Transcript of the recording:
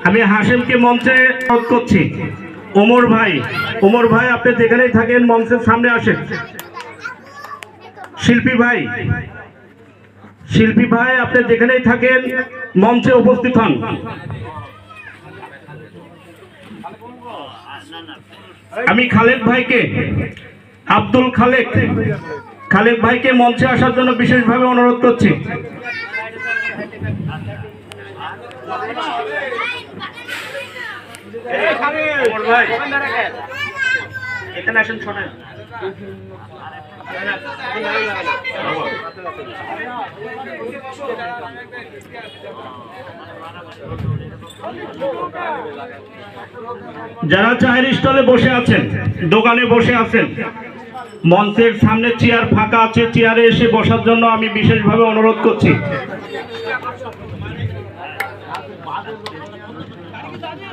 আমি হাশেমকে মঞ্চে অনুরোধ করছি। ওমর ভাই আপনি যেখানেই থাকেন মঞ্চের সামনে আসেন। শিল্পী ভাই আপনি যেখানেই থাকেন মঞ্চে উপস্থিত হন। আমি খালেক ভাইকে, আব্দুল খালেক ভাইকে মঞ্চে আসার জন্য বিশেষভাবে অনুরোধ করছি। এখানে আসেন, শোনেন। যারা চায়ের স্টলে বসে আছেন, দোকানে বসে আছেন, মঞ্চের সামনে চেয়ার ফাঁকা আছে, চেয়ারে এসে বসার জন্য আমি বিশেষভাবে অনুরোধ করছি।